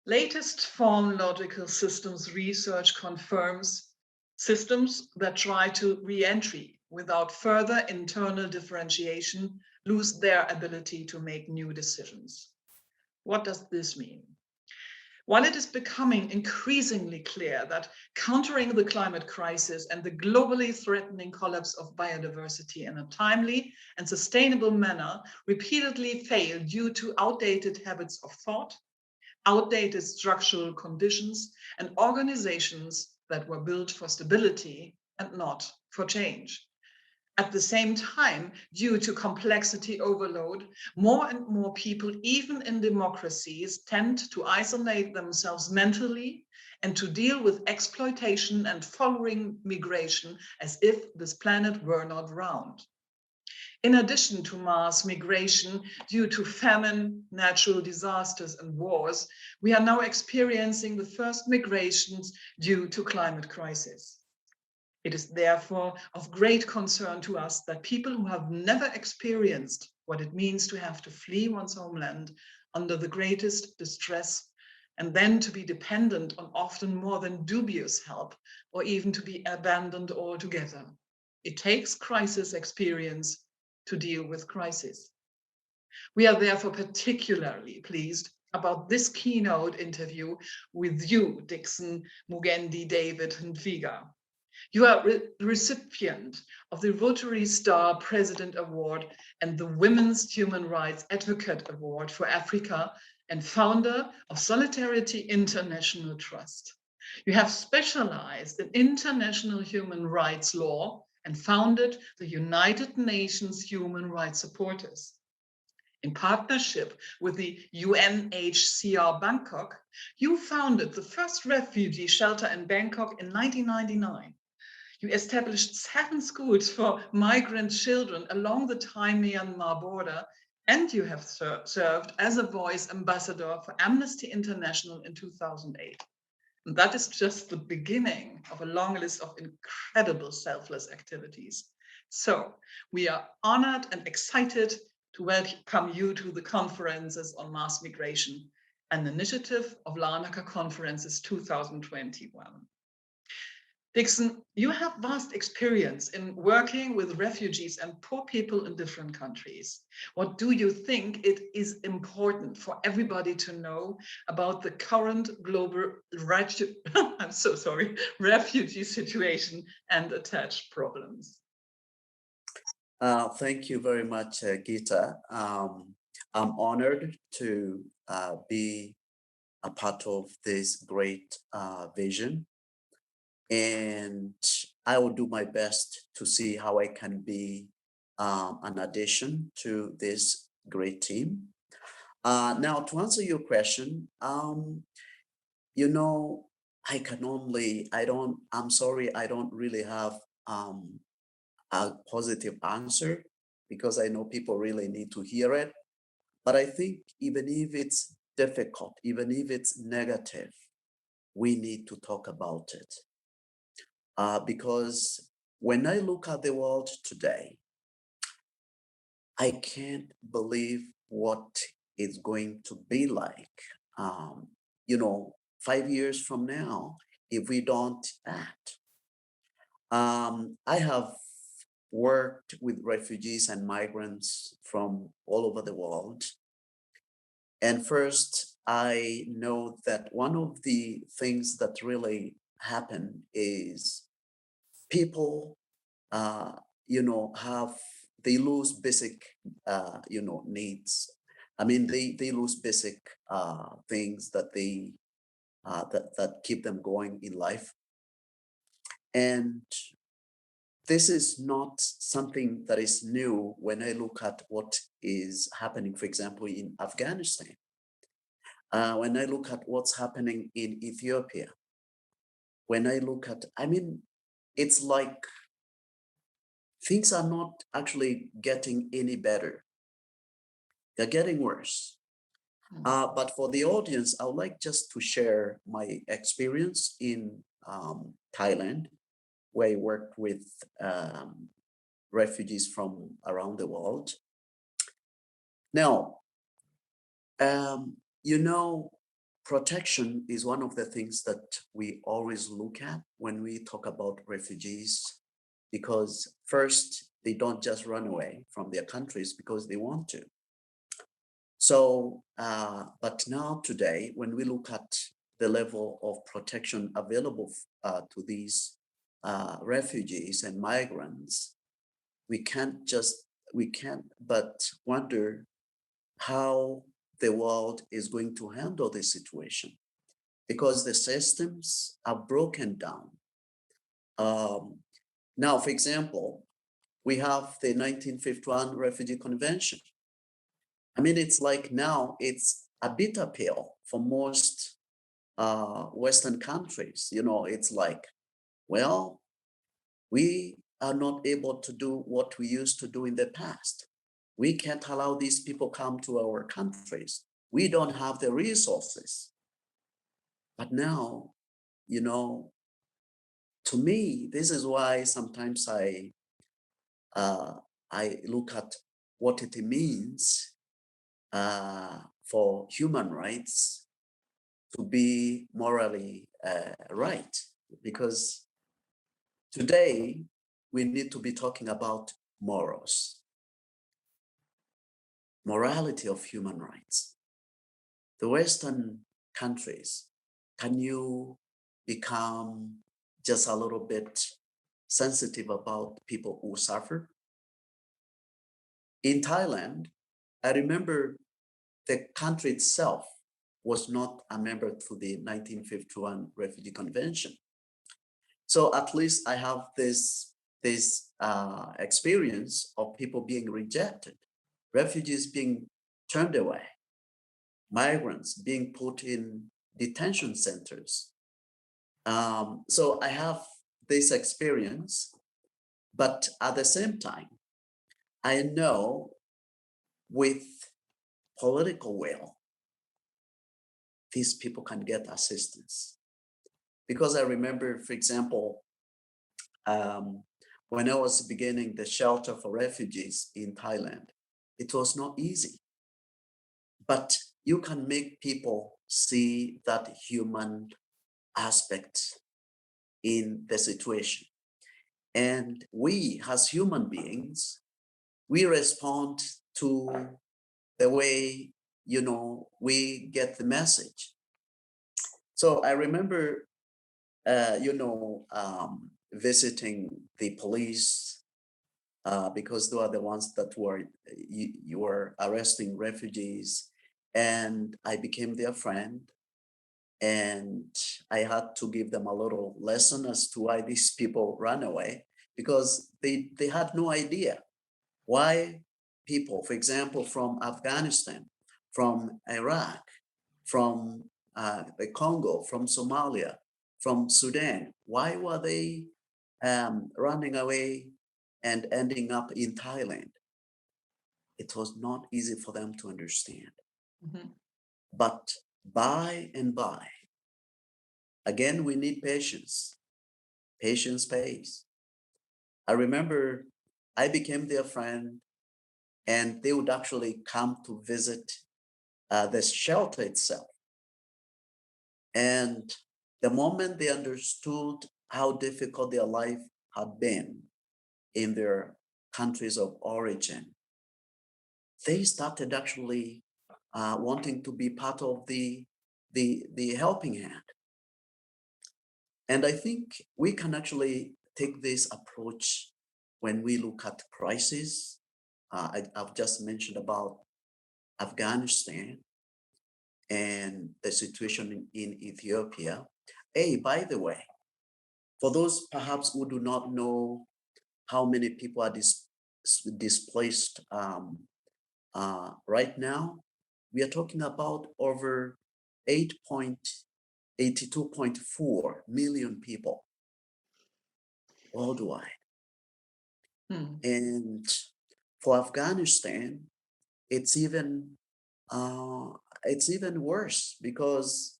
Latest phonological systems research confirms systems that try to re-entry without further internal differentiation lose their ability to make new decisions. What does this mean? While it is becoming increasingly clear that countering the climate crisis and the globally threatening collapse of biodiversity in a timely and sustainable manner repeatedly fail due to outdated habits of thought, outdated structural conditions, and organizations that were built for stability and not for change. At the same time, due to complexity overload, more and more people, even in democracies, tend to isolate themselves mentally and to deal with exploitation and following migration as if this planet were not round. In addition to mass migration due to famine, natural disasters, and wars, we are now experiencing the first migrations due to climate crisis. It is therefore of great concern to us that people who have never experienced what it means to have to flee one's homeland under the greatest distress and then to be dependent on often more than dubious help or even to be abandoned altogether. It takes crisis experience to deal with crisis. We are therefore particularly pleased about this keynote interview with you, Dickson, Mugendi, David, and Ntwiga. You are recipient of the Rotary Star President Award and the Women's Human Rights Advocate Award for Africa and founder of Solidarity International Trust. You have specialized in international human rights law and founded the United Nations Human Rights Supporters. In partnership with the UNHCR Bangkok, you founded the first refugee shelter in Bangkok in 1999. You established 7 schools for migrant children along the Thai-Myanmar border, and you have served as a voice ambassador for Amnesty International in 2008. And that is just the beginning of a long list of incredible selfless activities. So we are honored and excited to welcome you to the conferences on mass migration, an initiative of Larnaca Conferences 2021. Dickson, you have vast experience in working with refugees and poor people in different countries. What do you think it is important for everybody to know about the current global refugee situation and attached problems? Thank you very much, Gita. I'm honored to be a part of this great vision. And I will do my best to see how I can be an addition to this great team. Now, to answer your question, you know, I'm sorry, I don't really have a positive answer because I know people really need to hear it. But I think even if it's difficult, even if it's negative, we need to talk about it. Because when I look at the world today, I can't believe what it's going to be like, 5 years from now, if we don't act. I have worked with refugees and migrants from all over the world. And first, I know that one of the things that really happen is people, they lose basic, needs. I mean, they lose basic things that that keep them going in life. And this is not something that is new when I look at what is happening, for example, in Afghanistan. When I look at what's happening in Ethiopia, when I look at, it's like things are not actually getting any better. They're getting worse. But for the audience, I would like just to share my experience in Thailand, where I worked with refugees from around the world. Now, protection is one of the things that we always look at when we talk about refugees, because first, they don't just run away from their countries because they want to. So, but now today, when we look at the level of protection available to these refugees and migrants, we can't but wonder how the world is going to handle this situation, because the systems are broken down. Now, for example, we have the 1951 Refugee Convention. I mean, it's like now it's a bitter pill for most Western countries. You know, it's like, well, we are not able to do what we used to do in the past. We can't allow these people come to our countries. We don't have the resources. But now, you know, to me, this is why sometimes I look at what it means for human rights to be morally right, because today we need to be talking about morals, morality of human rights. The Western countries, can you become just a little bit sensitive about people who suffer? In Thailand, I remember the country itself was not a member to the 1951 Refugee Convention. So at least I have this experience of people being rejected, refugees being turned away, migrants being put in detention centers. So I have this experience, but at the same time, I know with political will, these people can get assistance. Because I remember, for example, when I was beginning the shelter for refugees in Thailand, it was not easy. But you can make people see that human aspect in the situation. And we, as human beings, we respond to the way, you know, we get the message. So I remember, visiting the police because they are the ones that were, you were arresting refugees, and I became their friend. And I had to give them a little lesson as to why these people ran away, because they had no idea why people, for example, from Afghanistan, from Iraq, from the Congo, from Somalia, from Sudan, why were they running away and ending up in Thailand? It was not easy for them to understand. Mm-hmm. But by and by, again, we need patience. Patience pays. I remember I became their friend, and they would actually come to visit the shelter itself. And the moment they understood how difficult their life had been in their countries of origin, they started actually wanting to be part of the helping hand. And I think we can actually take this approach when we look at crisis. I've just mentioned about Afghanistan and the situation in Ethiopia. Hey, by the way, for those perhaps who do not know how many people are displaced right now, we are talking about over 82.4 million people worldwide. And for Afghanistan, it's even worse, because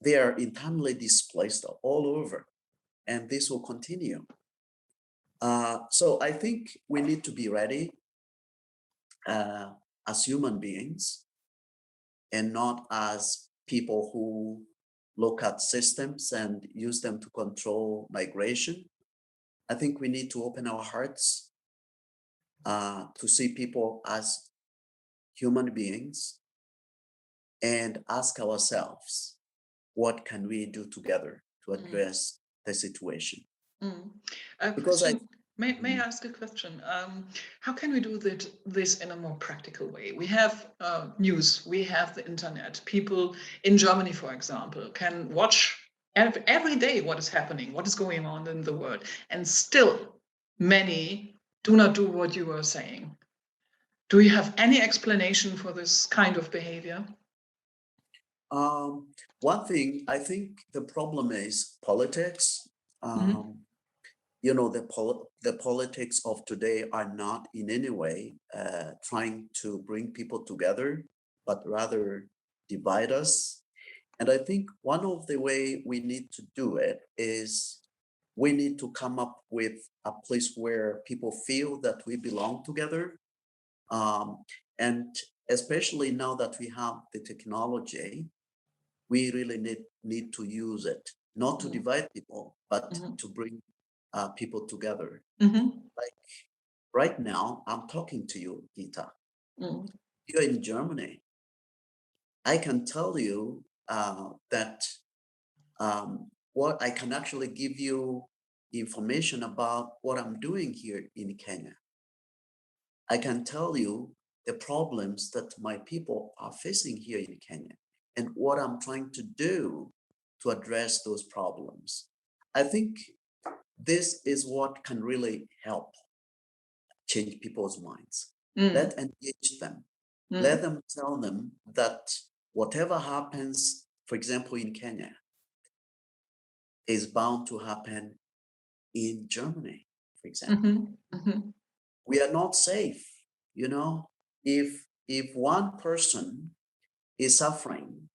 they are internally displaced all over, and this will continue. So I think we need to be ready as human beings, and not as people who look at systems and use them to control migration. I think we need to open our hearts to see people as human beings and ask ourselves, what can we do together to address the situation? Because Question, may I ask a question? How can we do this in a more practical way? We have news, we have the internet. People in Germany, for example, can watch every day what is happening, what is going on in the world, and still many do not do what you were saying. Do you have any explanation for this kind of behavior? One thing, I think the problem is politics. You know, the politics of today are not in any way trying to bring people together, but rather divide us. And I think one of the way we need to do it is we need to come up with a place where people feel that we belong together. And especially now that we have the technology, we really need to use it, not to divide people, but to bring people together. Like right now, I'm talking to you, Gita. You're in Germany. I can tell you that what I can actually give you information about what I'm doing here in Kenya. I can tell you the problems that my people are facing here in Kenya and what I'm trying to do to address those problems. I think this is what can really help change people's minds. Let engage them. Let them tell them that whatever happens, for example, in Kenya, is bound to happen in Germany, for example. We are not safe, you know. If one person is suffering,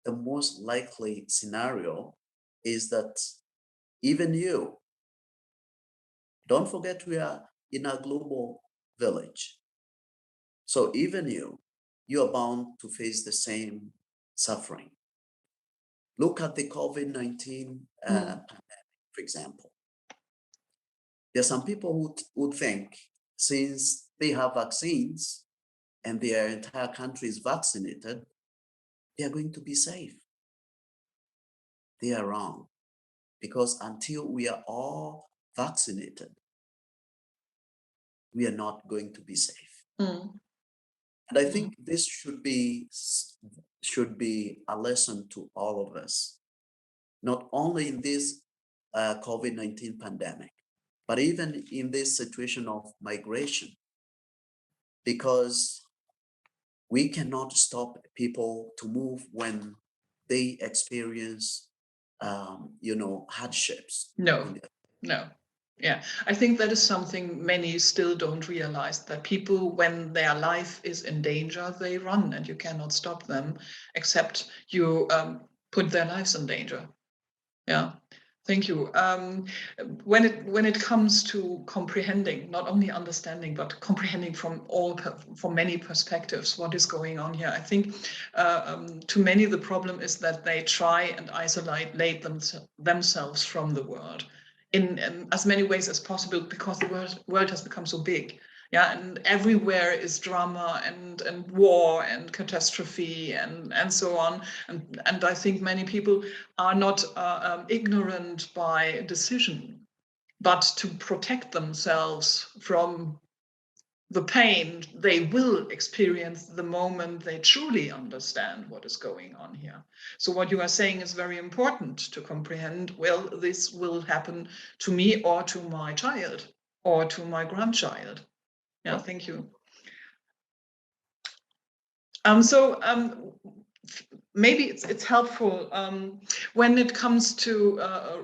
the most likely scenario is that even you, don't forget we are in a global village. So even you are bound to face the same suffering. Look at the COVID-19 pandemic, for example. There are some people who would think since they have vaccines and their entire country is vaccinated, they are going to be safe. They are wrong, because until we are all vaccinated, we are not going to be safe. And I think this should be a lesson to all of us, not only in this COVID-19 pandemic, but even in this situation of migration, because we cannot stop people to move when they experience, hardships. No. Yeah, I think that is something many still don't realize, that people, when their life is in danger, they run and you cannot stop them, except you put their lives in danger. Yeah. Thank you. When it comes to comprehending, not only understanding, but comprehending from many perspectives, what is going on here, I think to many the problem is that they try and isolate themselves from the world in as many ways as possible, because the world has become so big. Yeah, and everywhere is drama and war and catastrophe and so on. And I think many people are not ignorant by decision, but to protect themselves from the pain they will experience the moment they truly understand what is going on here. So what you are saying is very important to comprehend. Well, this will happen to me or to my child or to my grandchild. Yeah, thank you. Maybe it's helpful when it comes to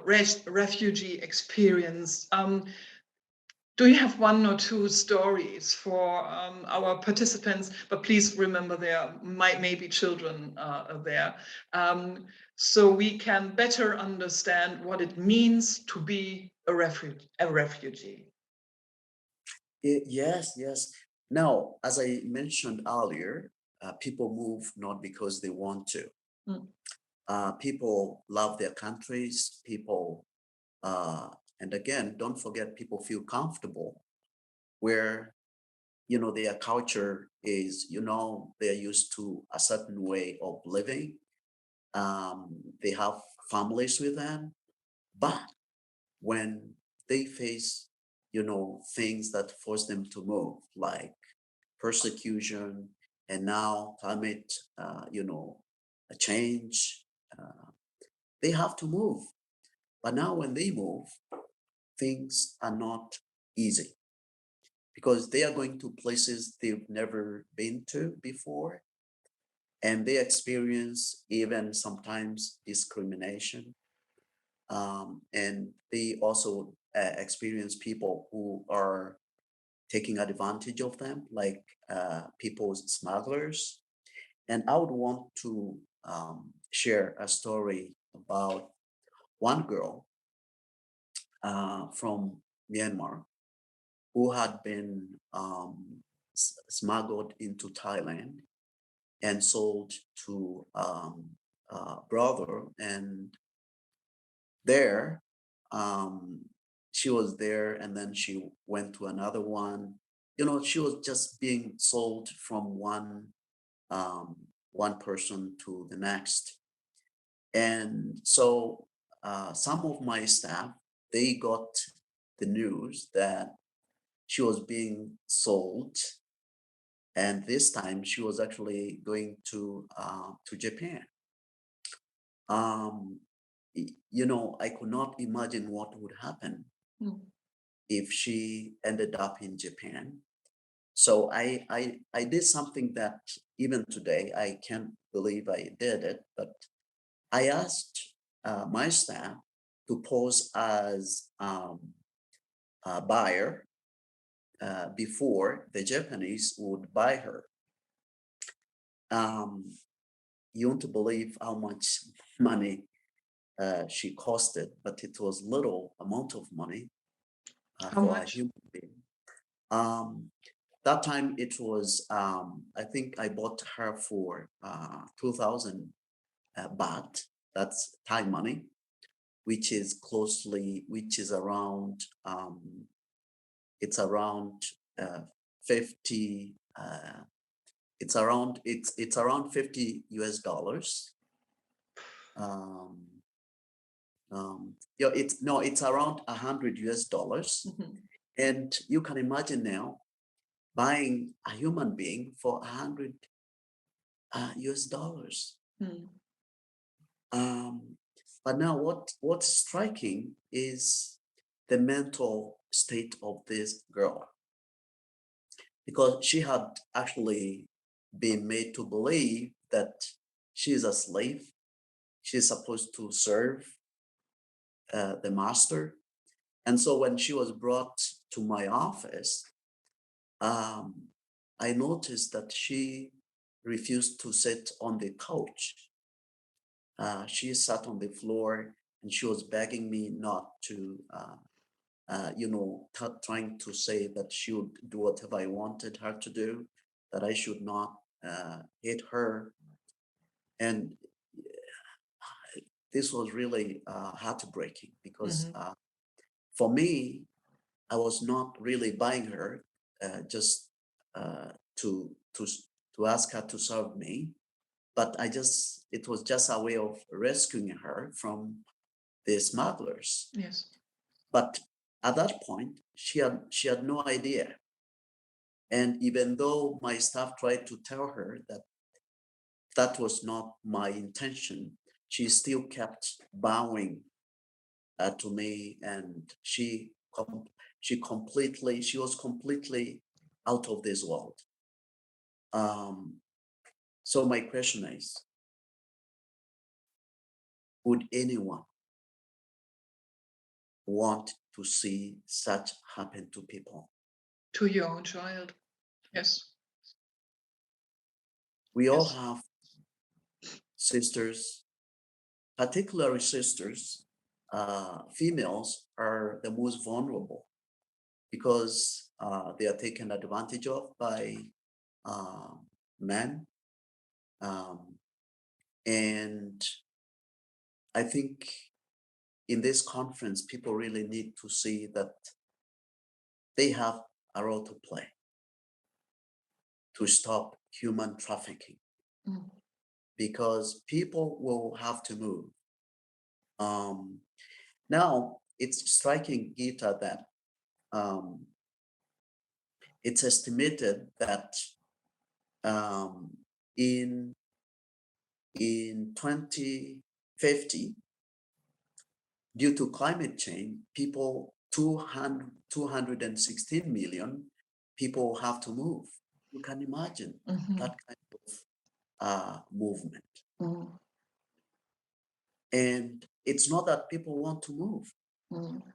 refugee experience. Do you have one or two stories for our participants? But please remember there may be children there. So we can better understand what it means to be a refugee. Yes. Now, as I mentioned earlier, people move not because they want to. Mm. People love their countries. People, and again, don't forget, people feel comfortable where their culture is, they're used to a certain way of living. They have families with them, but when they face, things that force them to move, like persecution and now climate, a change, they have to move. But now when they move, things are not easy because they are going to places they've never been to before, and they experience even sometimes discrimination. And they also experience people who are taking advantage of them, like people's smugglers. And I would want to share a story about one girl from Myanmar who had been smuggled into Thailand and sold to brother. And there, um, she was there, and then she went to another one. She was just being sold from um, one person to the next. And so some of my staff, they got the news that she was being sold, and this time she was actually going to Japan. Um, I could not imagine what would happen Mm. if she ended up in Japan. So I did something that even today I can't believe I did it, but I asked my staff to pose as a buyer before the Japanese would buy her. Um, you won't believe how much money she costed, but it was little amount of money How for a much? human being. Um, that time it was, I think I bought her for 2,000 baht. That's Thai money, which is around, it's around uh, 50. It's around 50 US dollars. Um, it's no, it's around 100 US dollars. Mhm. And you can imagine now buying a human being for 100 US dollars. Mm. Um, but now what's striking is the mental state of this girl, because she had actually been made to believe that she is a slave. She's supposed to serve the master. And so when she was brought to my office, um, I noticed that she refused to sit on the couch. She sat on the floor and she was begging me not to, trying to say that she would do whatever I wanted her to do, that I should not hit her. And this was really heartbreaking because Mhm. for me, I was not really buying her just uh, to to to ask her to serve me, but it was just a way of rescuing her from the smugglers. Yes. But at that point, she had no idea. And even though my staff tried to tell her that that was not my intention, she still kept bowing to me, and she was completely out of this world. Um, so my question is, would anyone want to see such happen to people? To your own child. Yes. We all Yes. have sisters, particularly sisters. Females are the most vulnerable because they are taken advantage of by uh, men. And I think in this conference, people really need to see that they have a role to play to stop human trafficking, Mm. because people will have to move. Now, it's striking, Gita, that um, it's estimated that um, in 2050, due to climate change, 216 million people have to move. You can imagine Mhm. that kind of movement. Mm. And it's not that people want to move. Mm.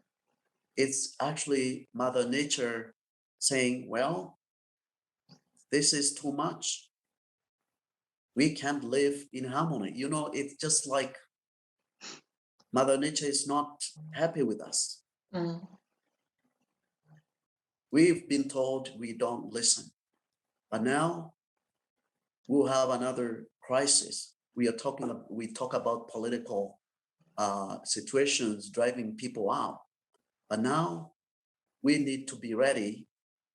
It's actually Mother Nature saying, well, this is too much. We can't live in harmony. You know, it's just like Mother Nature is not happy with us. Mm. We've been told we don't listen. But now we'll have another crisis. We talk about political situations driving people out. But now we need to be ready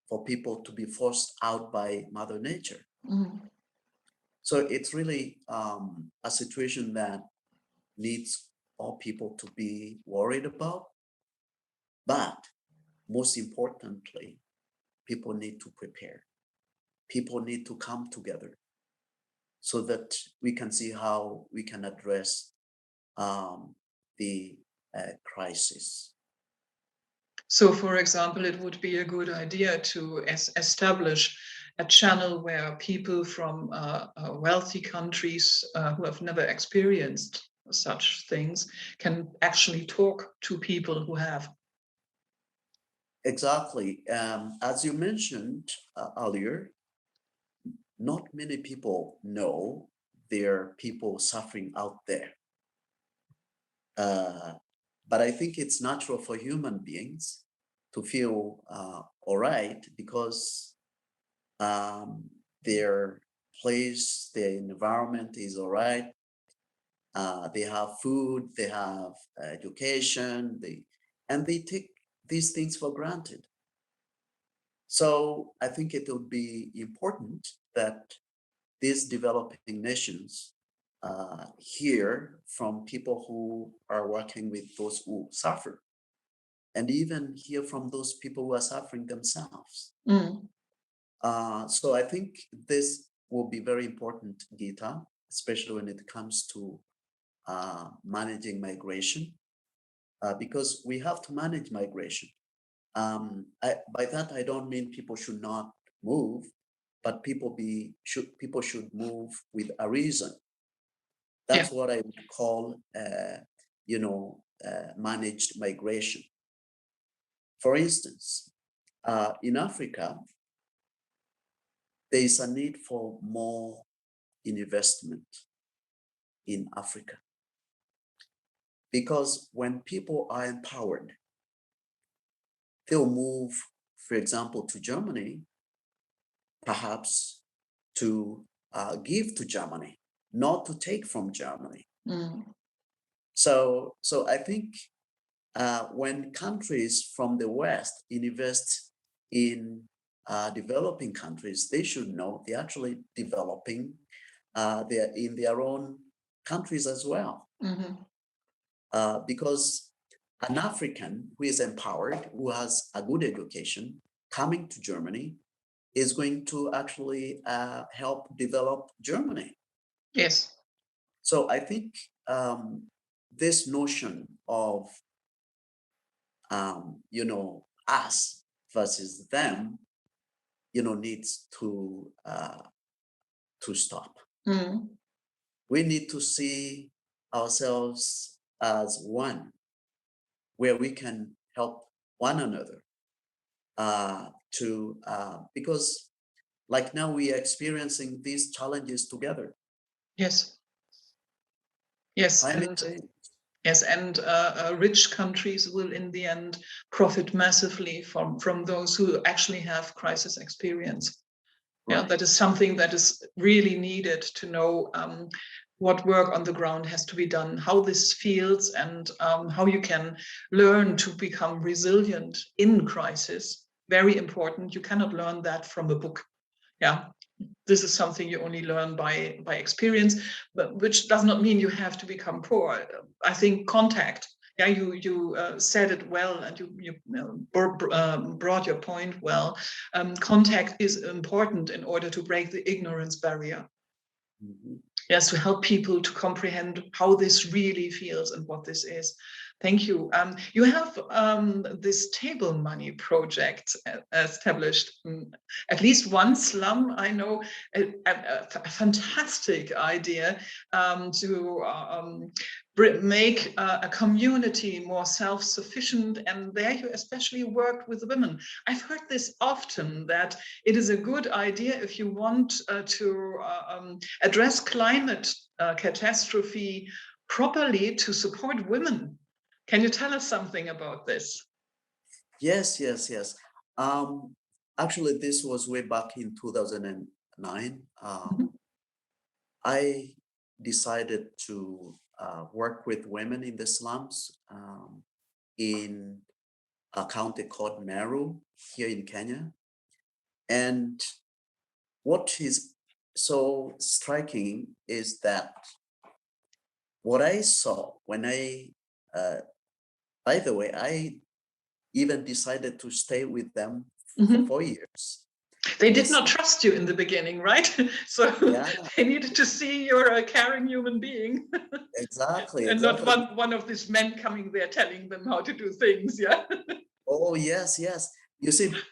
for people to be forced out by Mother Nature. Mm. So it's really a situation that needs all people to be worried about. But most importantly, people need to prepare. People need to come together so that we can see how we can address the crisis. So, for example, it would be a good idea to establish a channel where people from wealthy countries who have never experienced such things can actually talk to people who have. Exactly. As you mentioned earlier, not many people know there are people suffering out there. But I think it's natural for human beings to feel all right because their place, their environment is all right. They have food, they have education, and they take these things for granted. So I think it would be important that these developing nations hear from people who are working with those who suffer, and even hear from those people who are suffering themselves. Mm. So I think this will be very important, Gita, especially when it comes to managing migration, because we have to manage migration. By that, I don't mean people should not move, but people should move with a reason. Yeah. That's what I would call, managed migration. For instance, in Africa, there is a need for more investment in Africa, because when people are empowered, they'll move, for example, to Germany, perhaps to give to Germany, not to take from Germany. Mm. So I think when countries from the West invest in developing countries, they should know they're actually developing they're in their own countries as well. Mm-hmm. Because an African who is empowered, who has a good education, coming to Germany is going to actually help develop Germany. Yes. So I think this notion of us versus them, needs to stop. Mm. We need to see ourselves as one, where we can help one another because like now we are experiencing these challenges together. Yes. Yes. Climate change. Yes, and rich countries will in the end profit massively from those who actually have crisis experience. Yeah, Right. that is something that is really needed to know what work on the ground has to be done, how this feels, and how you can learn to become resilient in crisis. Very important. You cannot learn that from a book. Yeah, this is something you only learn by experience, but which does not mean you have to become poor. I think contact. Yeah, you said it well, and you brought your point well. Contact is important in order to break the ignorance barrier. Mhm. Yes, to help people to comprehend how this really feels and what this is. Thank you. You have this table money project established. At least one slum, I know, a fantastic idea to make a community more self-sufficient. And there you especially worked with women. I've heard this often, that it is a good idea if you want to address climate catastrophe properly, to support women. Can you tell us something about this? Yes, yes, yes. Um, Actually, this was way back in 2009. Mhm. I decided to work with women in the slums in a county called Meru here in Kenya. And what is so striking is that what I saw when uh, by the way, I even decided to stay with them for Mhm. 4 years They in the did not slum. trust you in the beginning, right? So Yeah, they needed to see you're a caring human being exactly, and not exactly. one of these men coming there telling them how to do things. Yeah. Oh, yes, yes.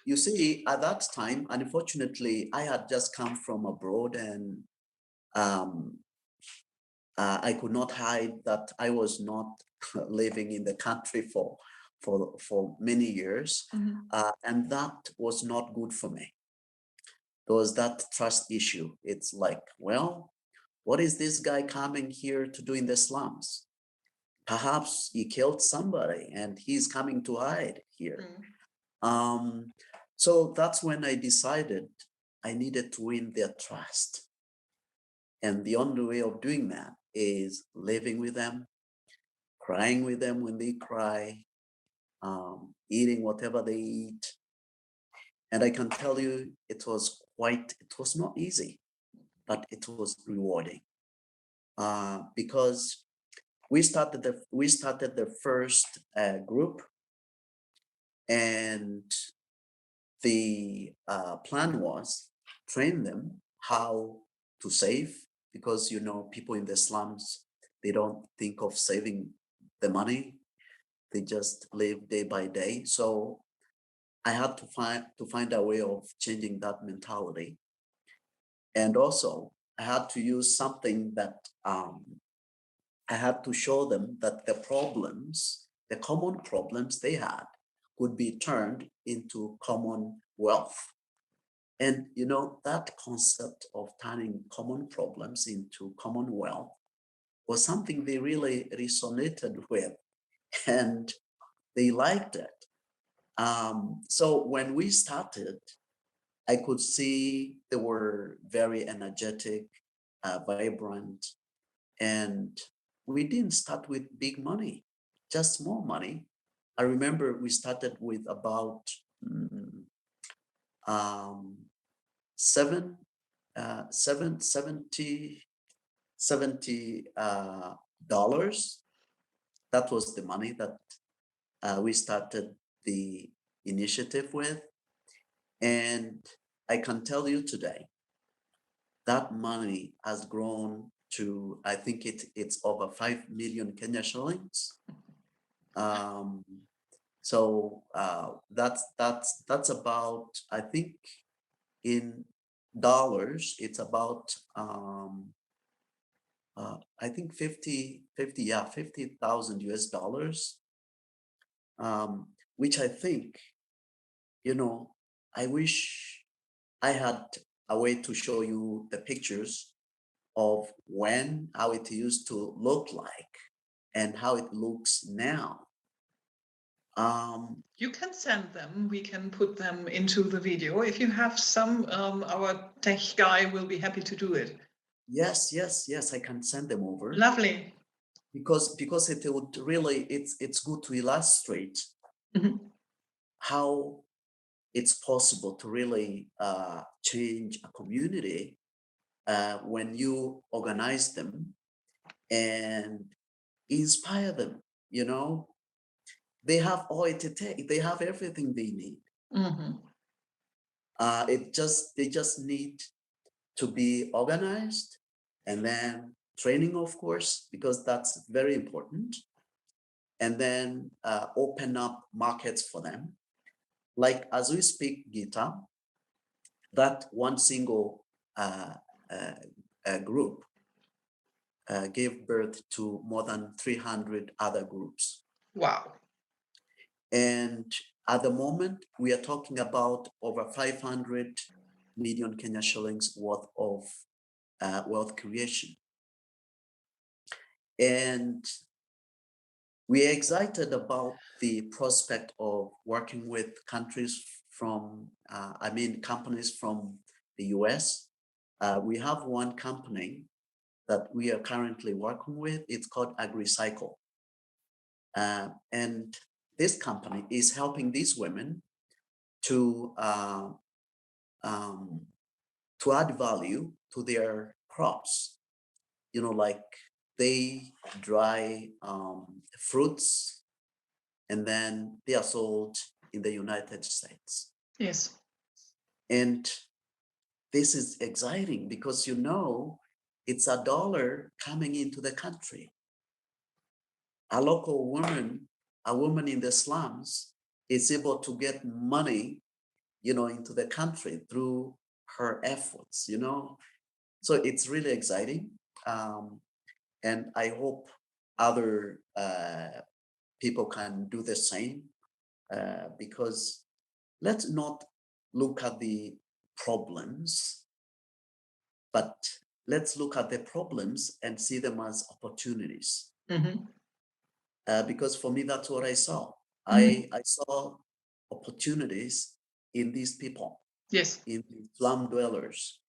You see, at that time, unfortunately, I had just come from abroad and um, I could not hide that I was not living in the country for many years. Mhm. And that was not good for me. There was that trust issue. It's like, well, what is this guy coming here to do in the slums? Perhaps he killed somebody and he's coming to hide here. Mm. Um, so that's when I decided I needed to win their trust. And the only way of doing that is living with them, crying with them when they cry, eating whatever they eat. And I can tell you, it was not easy, but it was rewarding because we started the first group, and the plan was train them how to save, because you know people in the slums, they don't think of saving the money, they just live day by day. So I had to find a way of changing that mentality, and also I had to use something that I had to show them that the common problems they had, could be turned into common wealth. And you know, that concept of turning common problems into common wealth was something they really resonated with, and they liked it. So when we started, I could see they were very energetic, vibrant, and we didn't start with big money, just small money. I remember we started with about mm, um, seven, seven, 70 dollars. That was the money that we started the initiative with. And I can tell you today, that money has grown to, I think it's over 5 million Kenya shillings. Um, so that's about, I think in dollars, it's about I think 50,000 US dollars, which I think, you know, I wish I had a way to show you the pictures of how it used to look like and how it looks now. You can send them. We can put them into the video. If you have some, our tech guy will be happy to do it. Yes, I can send them over. Lovely. Because it would really, it's good to illustrate how it's possible to really change a community when you organize them and inspire them. You know, they have all it takes. They have everything they need. They just need to be organized, and then training, of course, because that's very important. And then open up markets for them. Like as we speak, Gita, that one single group gave birth to more than 300 other groups. Wow. And at the moment, we are talking about over 500 million Kenya shillings worth of wealth creation. And we are excited about the prospect of working with countries from, companies from the US. We have one company that we are currently working with. It's called AgriCycle. And this company is helping these women to add value to their crops. You know, like they dry fruits and then they are sold in the United States. Yes. And this is exciting because, you know, it's a dollar coming into the country. A local woman, a woman in the slums, is able to get money, you know, into the country through her efforts, you know. So it's really exciting. And I hope other people can do the same because let's not look at the problems, but let's look at the problems and see them as opportunities. Because for me, that's what I saw. I saw opportunities in these people, Yes. in the slum dwellers.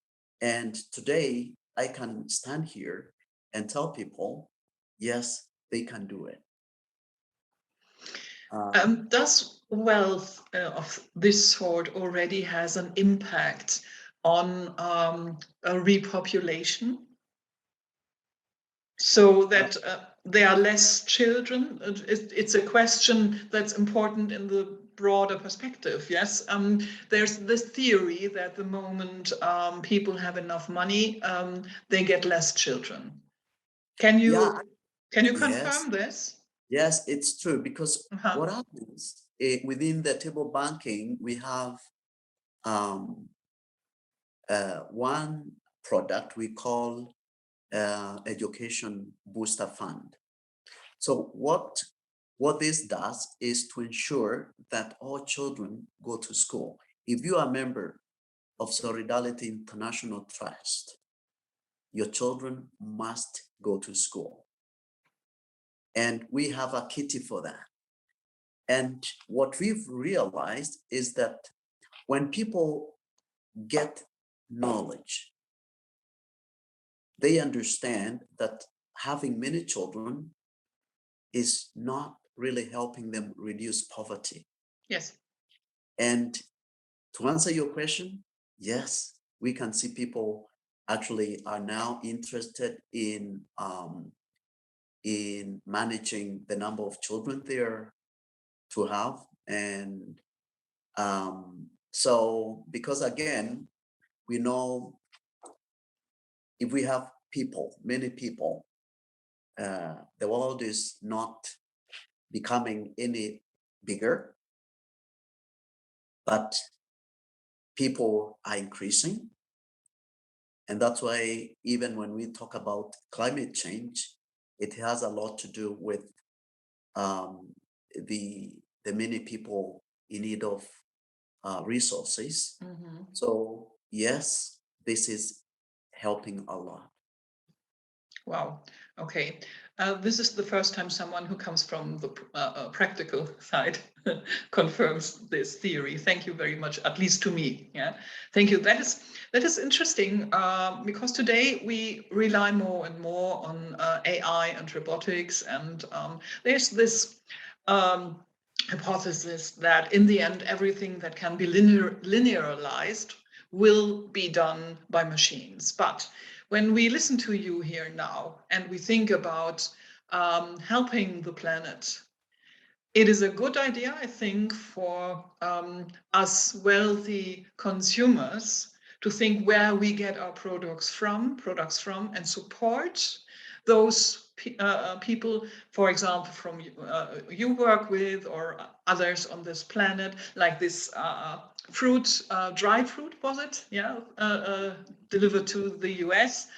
And today I can stand here and tell people, yes, they can do it. Does wealth of this sort already has an impact on a repopulation? So that there are less children? It's a question that's important in the broader perspective, yes? There's this theory that the moment people have enough money, they get less children. Can you confirm this? Yes, it's true, because what happens within the table banking, we have one product we call education booster fund. So what this does is to ensure that all children go to school. If you are a member of Solidarity International Trust, your children must go to school. And we have a kitty for that. And what we've realized is that when people get knowledge, they understand that having many children is not really helping them reduce poverty. Yes. And to answer your question, yes, we can see people actually are now interested in managing the number of children they're to have. And so, because again, we know if we have people, many people, the world is not becoming any bigger, but people are increasing. And that's why even when we talk about climate change, it has a lot to do with the many people in need of resources. So yes, this is helping a lot. Wow. Okay, this is the first time someone who comes from the practical side confirms this theory. Thank you very much, at least to me. Yeah, thank you. That is interesting because today we rely more and more on AI and robotics, and there's this hypothesis that in the end everything that can be linearized will be done by machines. But when we listen to you here now and we think about helping the planet, it is a good idea, I think, for us wealthy consumers to think where we get our products from, and support those people, for example, from you work with or others on this planet, like this fruit, dried fruit, was it? Yeah, delivered to the US,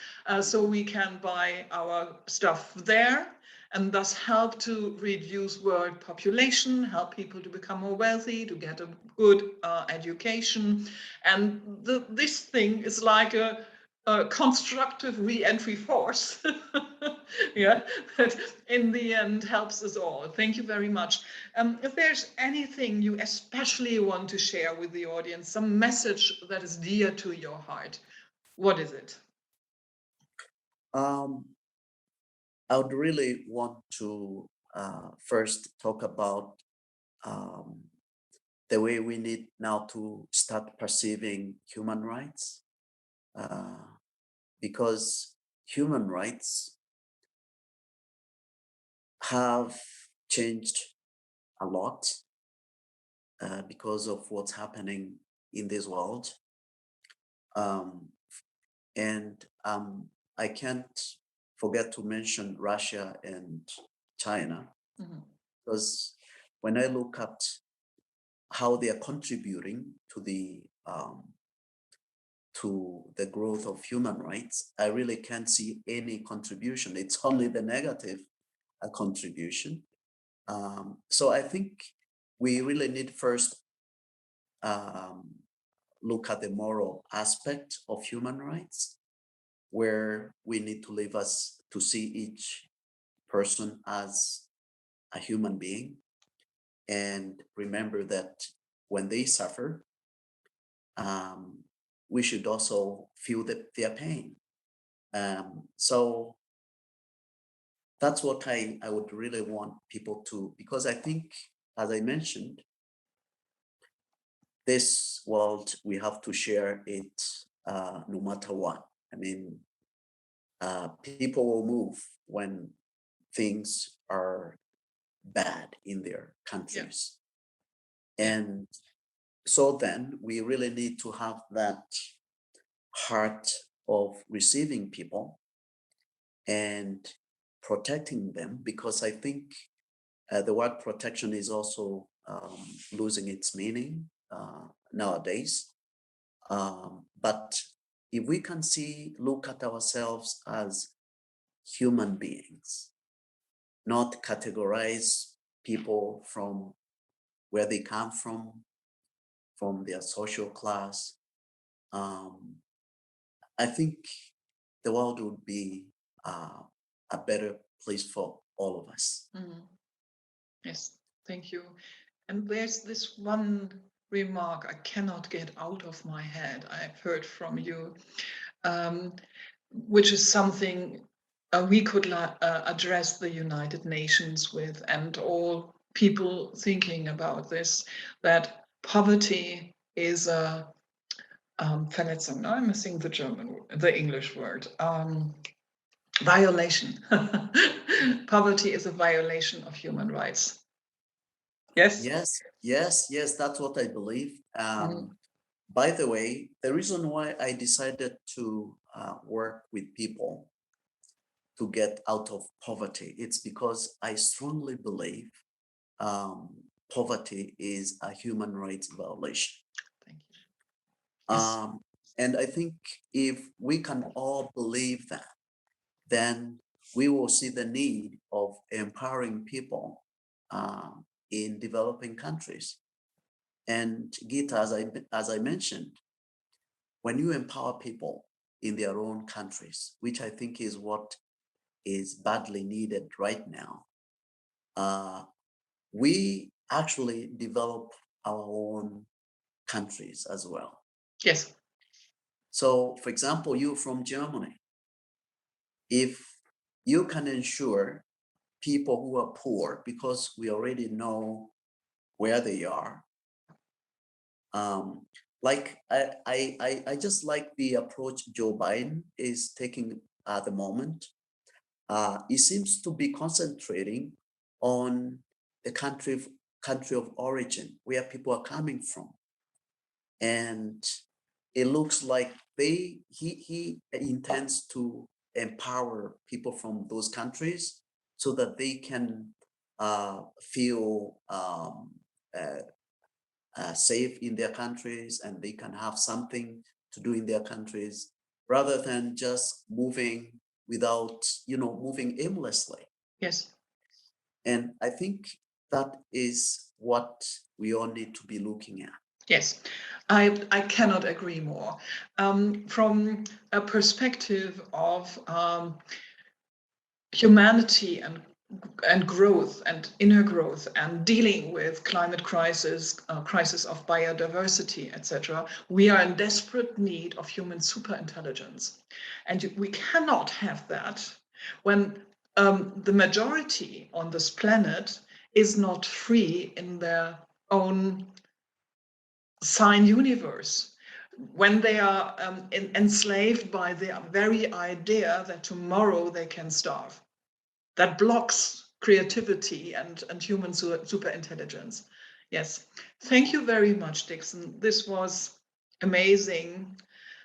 so we can buy our stuff there and thus help to reduce world population, help people to become more wealthy, to get a good education. And this thing is like a constructive re-entry force, yeah, that in the end helps us all. Thank you very much. If there's anything you especially want to share with the audience, some message that is dear to your heart, what is it? I would really want to first talk about the way we need now to start perceiving human rights, because human rights have changed a lot because of what's happening in this world. And I can't forget to mention Russia and China, because when I look at how they are contributing to the growth of human rights, I really can't see any contribution. It's only the negative contribution. So I think we really need first look at the moral aspect of human rights, where we need to leave us to see each person as a human being and remember that when they suffer, we should also feel their pain. So that's what I would really want people to, because I think, as I mentioned, this world, we have to share it no matter what. I mean, people will move when things are bad in their countries. Yeah. And so then we really need to have that heart of receiving people and protecting them, because I think the word protection is also losing its meaning nowadays. But if we can look at ourselves as human beings, not categorize people from where they come from their social class, I think the world would be a better place for all of us. Yes, thank you. And there's this one remark I cannot get out of my head, I've heard from you, which is something we could address the United Nations with, and all people thinking about this, that poverty is a Verletzung. No, I'm missing the English word. Violation. Poverty is a violation of human rights. Yes? Yes, that's what I believe. By the way, the reason why I decided to work with people to get out of poverty, it's because I strongly believe poverty is a human rights violation. Thank you. Yes. And I think if we can all believe that, then we will see the need of empowering people in developing countries. And Gita, as I mentioned, when you empower people in their own countries, which I think is what is badly needed right now. We actually develop our own countries as well. Yes. So, for example, you from Germany, if you can ensure people who are poor, because we already know where they are, like I just like the approach Joe Biden is taking at the moment. He seems to be concentrating on the country of origin, where people are coming from, and it looks like he intends to empower people from those countries so that they can feel safe in their countries, and they can have something to do in their countries, rather than just moving without, moving aimlessly. Yes. And I think that is what we all need to be looking at. Yes, I cannot agree more. From a perspective of humanity and growth and inner growth and dealing with climate crisis, crisis of biodiversity, etc., we are in desperate need of human superintelligence, and we cannot have that when the majority on this planet is not free in their own sign universe, when they are enslaved by the very idea that tomorrow they can starve. That blocks creativity and human super intelligence. Yes, thank you very much, Dickson. This was amazing.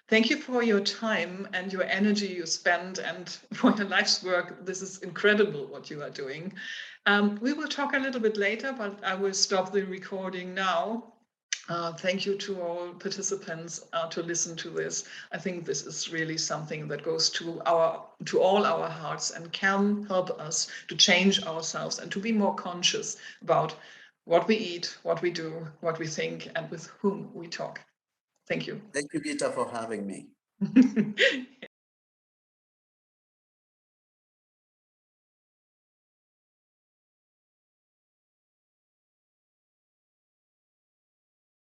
Thank you for your time and your energy you spend, and for your life's work. This is incredible what you are doing. We will talk a little bit later, but I will stop the recording now. Thank you to all participants to listen to this. I think this is really something that goes to all our hearts and can help us to change ourselves and to be more conscious about what we eat, what we do, what we think, and with whom we talk. Thank you. Thank you, Gita, for having me.